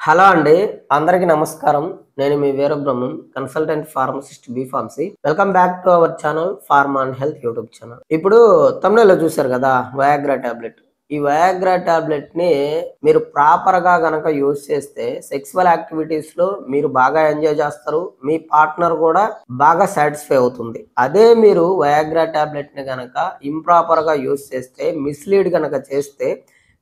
Hello అండి. అందరికీ నమస్కారం. నేను మీ Veerabrahmam, consultant pharmacist B pharmacy. Welcome back to our channel pharma and health YouTube channel. ఇప్పుడు తమ్నెల్‌లో చూసారు కదా! Viagra tablet. ఈ వయాగ్రా టాబ్లెట్‌ని మీరు ప్రాపర్‌గా గనక యూజ్ చేస్తే సెక్సువల్ యాక్టివిటీస్‌లో మీరు బాగా ఎంజాయ్ చేస్తారు. మీ పార్ట్నర్ కూడా బాగా సాటిస్ఫై అవుతుంది. అదే మీరు వయాగ్రా టాబ్లెట్‌ని గనక ఇంప్రాపర్‌గా యూజ్ చేస్తే, మిస్‌లీడ్ గనక చేస్తే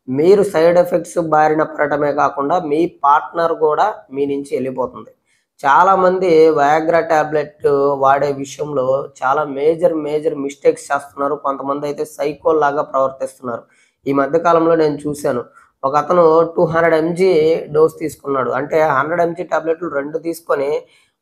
మీరు సైడ్ ఎఫెక్ట్స్ బారిన పడటమే కాకుండా మీ పార్ట్నర్ కూడా మీ నుంచి వెళ్ళిపోతుంది. చాలామంది వయాగ్రా టాబ్లెట్ వాడే విషయంలో చాలా మేజర్ మిస్టేక్స్ చేస్తున్నారు. కొంతమందయితే సైకోల్లాగా ప్రవర్తిస్తున్నారు. ఈ మధ్య కాలంలో నేను చూశాను. ఒకతను 200 ఎంజీ డోస్ తీసుకున్నాడు. అంటే 100 ఎంజీ టాబ్లెట్లు 2 తీసుకొని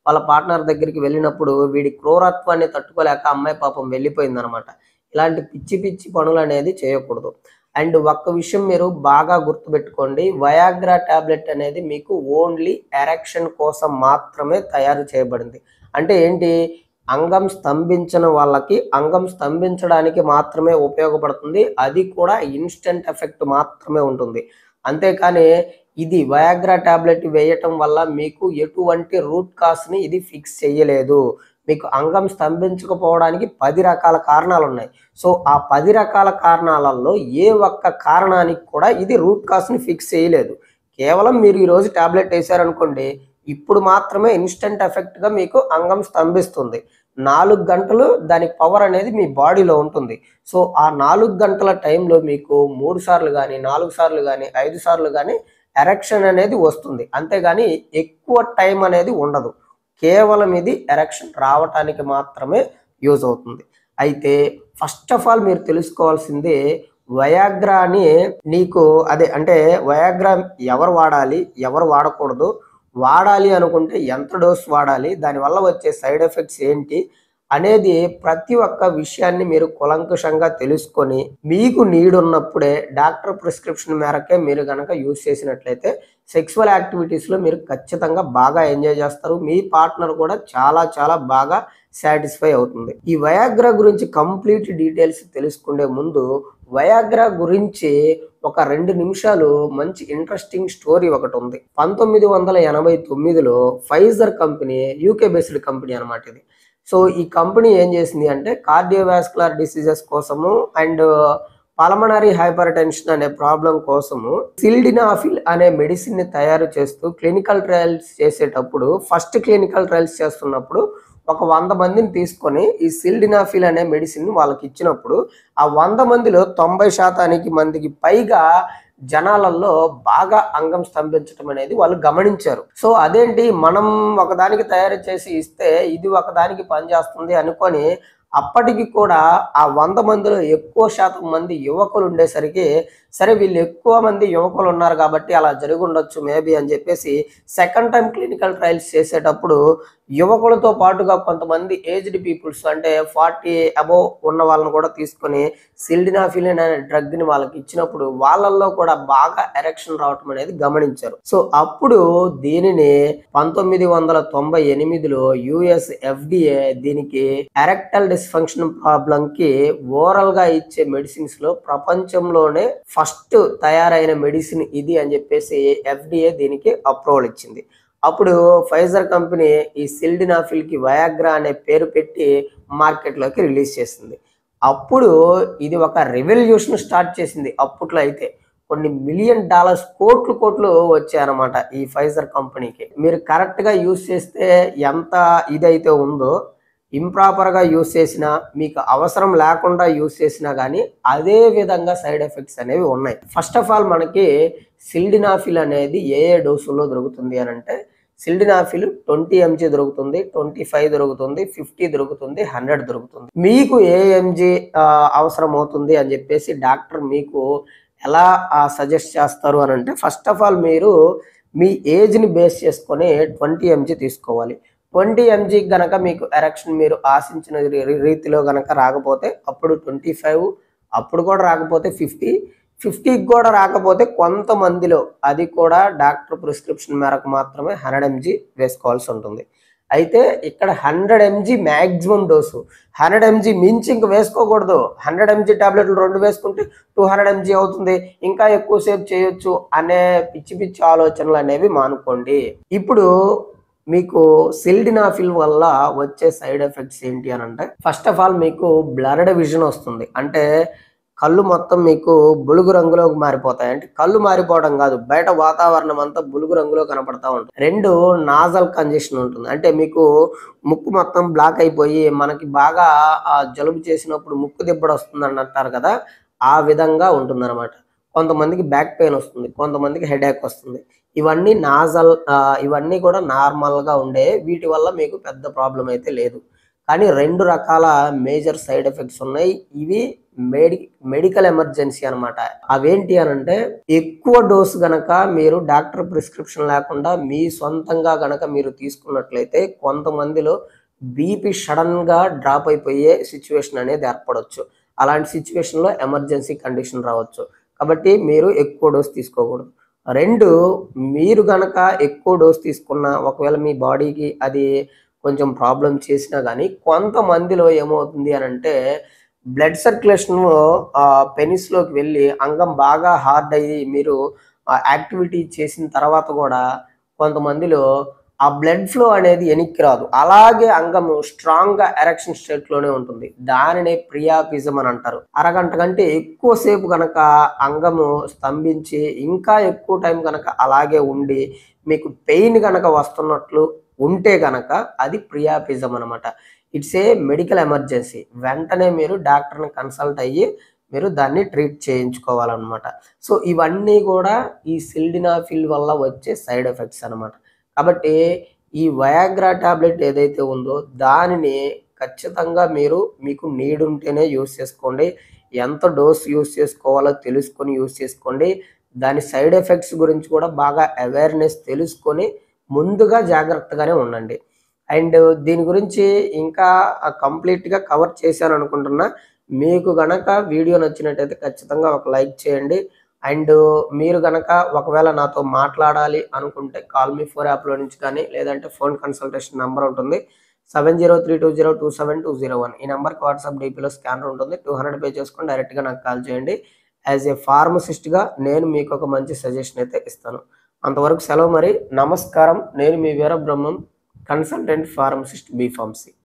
వాళ్ళ పార్ట్నర్ దగ్గరికి వెళ్ళినప్పుడు వీడి క్రూరత్వాన్ని తట్టుకోలేక అమ్మాయి పాపం వెళ్ళిపోయిందనమాట. ఇలాంటి పిచ్చి పనులనేది చేయకూడదు. అండ్ ఒక్క విషయం మీరు బాగా గుర్తుపెట్టుకోండి. వయాగ్రా టాబ్లెట్ అనేది మీకు ఓన్లీ ఎరెక్షన్ కోసం మాత్రమే తయారు చేయబడింది. అంటే ఏంటి? అంగం స్తంభించిన వాళ్ళకి అంగం స్తంభించడానికి మాత్రమే ఉపయోగపడుతుంది. అది కూడా ఇన్‌స్టంట్ ఎఫెక్ట్ మాత్రమే ఉంటుంది. అంతేకానీ ఇది వయాగ్రా టాబ్లెట్ వేయటం వల్ల మీకు ఎటువంటి రూట్ కాస్‌ని ఇది ఫిక్స్ చెయ్యలేదు. మీకు అంగం స్తంభించకపోవడానికి 10 రకాల కారణాలున్నాయి. సో, ఆ 10 రకాల కారణాలలో ఏ ఒక్క కారణానికి కూడా ఇది రూట్ కాస్‌ని ఫిక్స్ చేయలేదు. కేవలం మీరు ఈరోజు టాబ్లెట్ ఏశారనుకోండి, ఇప్పుడు మాత్రమే ఇన్‌స్టంట్ ఎఫెక్ట్‌గా మీకు అంగం స్తంభిస్తుంది. 4 గంటలు దాని పవర్ అనేది మీ బాడీలో ఉంటుంది. సో, ఆ 4 గంటల టైంలో మీకు 3 సార్లు గాని, 4 సార్లు గాని, 5 సార్లు గాని ఎరెక్షన్ అనేది వస్తుంది. అంతేగాని ఎక్కువ టైం అనేది ఉండదు. కేవలం ఇది ఎరెక్షన్ రావటానికి మాత్రమే యూజ్ అవుతుంది. అయితే ఫస్ట్ ఆఫ్ ఆల్ మీరు తెలుసుకోవాల్సింది వయాగ్రాని నీకు అంటే వయాగ్రా ఎవరు వాడాలి? ఎవరు వాడకూడదు? వాడాలి అనుకుంటే ఎంత డోస్ వాడాలి? దానివల్ల వచ్చే సైడ్ ఎఫెక్ట్స్ ఏంటి? అనేది ప్రతి ఒక్క విషయాన్ని మీరు కూలంకషంగా తెలుసుకొని, మీకు నీడ్ ఉన్నప్పుడే డాక్టర్ ప్రిస్క్రిప్షన్ మేరకే మీరు గనక యూజ్ చేసినట్లయితే సెక్సువల్ యాక్టివిటీస్‌లో మీరు ఖచ్చితంగా బాగా ఎంజాయ్ చేస్తారు. మీ పార్ట్నర్ కూడా చాలా బాగా సాటిస్ఫై అవుతుంది. ఈ వయాగ్రా గురించి కంప్లీట్ డీటెయిల్స్ తెలుసుకునే ముందు వయాగ్రా గురించి ఒక 2 నిమిషాలు మంచి ఇంట్రెస్టింగ్ స్టోరీ ఒకటుంది. 1989లో Pfizer company UK based company అన్నమాట ఇది. సో, ఈ కంపెనీ ఏం చేసింది అంటే కార్డియోవాస్కులర్ డిసీజెస్ కోసము అండ్ పల్మనరీ హైపర్‌టెన్షన్ అనే ప్రాబ్లమ్ కోసము సిల్డినాఫిల్ అనే మెడిసిన్‌ని తయారు చేస్తూ క్లినికల్ ట్రయల్స్ చేసేటప్పుడు ఫస్ట్ క్లినికల్ ట్రయల్స్ చేస్తున్నప్పుడు ఒక 100 మందిని తీసుకొని ఈ సిల్డినాఫిల్ అనే మెడిసిన్‌ని వాళ్ళకిచ్చినప్పుడు ఆ 100 మందిలో 90% మందికి పైగా జనాలలో బాగా అంగం స్తంభించటం అనేది వాళ్ళు గమనించారు. సో, అదేంటి మనం ఒకదానికి తయారు చేసి ఇస్తే ఇది ఒకదానికి పనిచేస్తుంది అనుకోని అప్పటికి కూడా ఆ 100 మందిలో ఎక్కువ శాతం మంది యువకులుండేసరికి, సరే వీళ్ళు ఎక్కువ మంది యువకులున్నారు కాబట్టి అలా జరిగుండొచ్చు మేబీ అని చెప్పేసి సెకండ్ టైమ్ క్లినికల్ ట్రయల్స్ చేసేటప్పుడు యువకులతో పాటుగా కొంతమంది ఏజ్డ్ పీపుల్స్ అంటే 40 అబోవ్ ఉన్న వాళ్ళని కూడా తీసుకొని సిల్డినాఫిలిన్ అనే డ్రగ్‌ని వాళ్ళకి ఇచ్చినప్పుడు వాళ్ళల్లో కూడా బాగా ఎరెక్షన్ రావటం అనేది గమనించారు. సో, అప్పుడు దీనిని 1998లో యూఎస్ ఎఫ్‌డీఏ దీనికి ఎరెక్టైల్ డిస్‌ఫంక్షన్ ప్రాబ్లమ్‌కి ఓరల్‌గా ఇచ్చే మెడిసిన్స్‌లో ప్రపంచంలోనే ఫస్ట్ తయారైన మెడిసిన్ ఇది అని చెప్పేసి ఎఫ్‌డీఏ దీనికి అప్రూవల్ ఇచ్చింది. అప్పుడు ఫైజర్ కంపెనీ ఈ సిల్డినాఫిల్‌కి వయాగ్రా అనే పేరు పెట్టి మార్కెట్‌లోకి రిలీజ్ చేసింది. అప్పుడు ఇది ఒక రెవల్యూషన్ స్టార్ట్ చేసింది అప్పట్లో అయితే. కొన్ని మిలియన్ డాలర్స్ కోట్లు వచ్చాయన్నమాట ఈ ఫైజర్ కంపెనీకి. మీరు కరెక్ట్‌గా యూజ్ చేస్తే ఎంత ఇదైతే ఉందో, ఇంప్రాపర్‌గా యూజ్ చేసినా, మీకు అవసరం లేకుండా యూజ్ చేసినా గానీ, అదే విధంగా సైడ్ ఎఫెక్ట్స్ అనేవి ఉన్నాయి. ఫస్ట్ ఆఫ్ ఆల్ మనకి సిల్డినాఫిల్ అనేది ఏ డోసుల్లో దొరుకుతుంది అనంటే, సిల్డినాఫిల్ 20 ఎంజీ దొరుకుతుంది, 25 దొరుకుతుంది, 50 దొరుకుతుంది, 100 దొరుకుతుంది. మీకు ఏ ఎంజీ అవసరమవుతుంది అని జెప్పేసి డాక్టర్ మీకు ఎలా సజెస్ట్ చేస్తారు అనంటే, ఫస్ట్ ఆఫ్ ఆల్ మీరు మీ ఏజ్‌ని బేస్ చేసుకొని 20 ఎంజీ తీసుకోవాలి. 20 ఎంజీకి గనక మీకు ఎరెక్షన్ మీరు ఆశించిన రీతిలో గనక రాకపోతే అప్పుడు 25, అప్పుడు కూడా రాకపోతే 50, 50కి కూడా రాకపోతే కొంతమందిలో అది కూడా డాక్టర్ ప్రిస్క్రిప్షన్ మేరకు మాత్రమే 100 ఎంజీ వేసుకోవాల్సి ఉంటుంది. అయితే ఇక్కడ 100 ఎంజీ మ్యాక్సిమం డోసు. 100 ఎంజీ మించి ఇంక వేసుకోకూడదు. 100 ఎంజీ టాబ్లెట్లు 2 వేసుకుంటే 200 ఎంజీ అవుతుంది. ఇంకా ఎక్కువసేపు చేయొచ్చు అనే పిచ్చి పిచ్చి ఆలోచనలు అనేవి మానుకోండి. ఇప్పుడు మీకు సిల్డినాఫిల్ వల్ల వచ్చే సైడ్ ఎఫెక్ట్స్ ఏంటి అని అంటే, ఫస్ట్ ఆఫ్ ఆల్ మీకు బ్లర్డ్ విజన్ వస్తుంది. అంటే కళ్ళు మొత్తం మీకు బులుగు రంగులోకి మారిపోతాయి. అంటే కళ్ళు మారిపోవడం కాదు, బయట వాతావరణం అంతా బులుగు రంగులో కనపడతా ఉంటుంది. 2 నాజల్ కంజెషన్ ఉంటుంది. అంటే మీకు ముక్కు మొత్తం బ్లాక్ అయిపోయి మనకి బాగా జలుబు చేసినప్పుడు ముక్కు దిబ్బడ వస్తుంది అని అంటారు కదా, ఆ విధంగా ఉంటుందన్నమాట. కొంతమందికి బ్యాక్ పెయిన్ వస్తుంది, కొంతమందికి హెడేక్ వస్తుంది. ఇవన్నీ ఇవన్నీ కూడా నార్మల్గా ఉండే, వీటి వల్ల మీకు పెద్ద ప్రాబ్లం అయితే లేదు. కానీ 2 రకాల మేజర్ సైడ్ ఎఫెక్ట్స్ ఉన్నాయి. ఇవి మెడికల్ ఎమర్జెన్సీ అనమాట. అవేంటి అనంటే, ఎక్కువ డోస్ గనక మీరు డాక్టర్ ప్రిస్క్రిప్షన్ లేకుండా మీ సొంతంగా గనక మీరు తీసుకున్నట్లయితే కొంతమందిలో బీపీ సడన్ గా డ్రాప్ అయిపోయే సిచ్యువేషన్ అనేది ఏర్పడవచ్చు. అలాంటి సిచ్యువేషన్లో ఎమర్జెన్సీ కండిషన్ రావచ్చు. కాబట్టి మీరు ఎక్కువ డోస్ తీసుకోకూడదు. 2, మీరు గనక ఎక్కువ డోస్ తీసుకున్న ఒకవేళ మీ బాడీకి అది కొంచెం ప్రాబ్లం చేసినా కానీ కొంతమందిలో ఏమవుతుంది అని అంటే, బ్లడ్ సర్క్యులేషన్ పెనిస్లోకి వెళ్ళి అంగం బాగా హార్డ్ అయ్యి మీరు యాక్టివిటీ చేసిన తర్వాత కూడా కొంతమందిలో ఆ బ్లడ్ ఫ్లో అనేది వెనక్కి రాదు. అలాగే అంగము స్ట్రాంగ్గా ఎరెక్షన్ స్టేట్లోనే ఉంటుంది. దానిని ప్రియాపిజం అని అంటారు. అరగంట కంటే ఎక్కువసేపు కనుక అంగము స్తంభించి ఇంకా ఎక్కువ టైం కనుక అలాగే ఉండి మీకు పెయిన్ కనుక వస్తున్నట్లు ఉంటే గనక అది ప్రియాపిజం అనమాట. It's a medical emergency. వెంటనే మీరు డాక్టర్ని కన్సల్ట్ అయ్యి మీరు దాన్ని ట్రీట్ చేయించుకోవాలన్నమాట. సో ఇవన్నీ కూడా ఈ సిల్డినాఫిల్ వల్ల వచ్చే సైడ్ ఎఫెక్ట్స్ అనమాట. కాబట్టి ఈ వయాగ్రా టాబ్లెట్ ఏదైతే ఉందో దానిని ఖచ్చితంగా మీకు నీడ్ ఉంటేనే యూస్ చేసుకోండి. ఎంత డోస్ యూస్ చేసుకోవాలో తెలుసుకొని యూస్ చేసుకోండి. దాని సైడ్ ఎఫెక్ట్స్ గురించి కూడా బాగా అవేర్నెస్ తెలుసుకొని ముందుగా జాగ్రత్తగానే ఉండండి. అండ్ దీని గురించి ఇంకా కంప్లీట్గా కవర్ చేశాను అనుకుంటున్నా. మీకు గనక వీడియో నచ్చినట్టయితే ఖచ్చితంగా ఒక లైక్ చేయండి. అండ్ మీరు గనక ఒకవేళ నాతో మాట్లాడాలి అనుకుంటే కాల్ మీ 4 యాప్లో నుంచి కానీ, లేదంటే ఫోన్ కన్సల్టేషన్ నెంబర్ ఉంటుంది 7032027201. ఈ నెంబర్కి వాట్సాప్ డీపీలో స్కానర్ ఉంటుంది. 200 పే చేసుకొని డైరెక్ట్గా నాకు కాల్ చేయండి. యాజ్ ఏ ఫార్మసిస్ట్గా నేను మీకు ఒక మంచి సజెషన్ అయితే ఇస్తాను. అంతవరకు సెలవు మరి. నమస్కారం. నేను మీ Veerabrahmam, consultant pharmacist B pharmacy.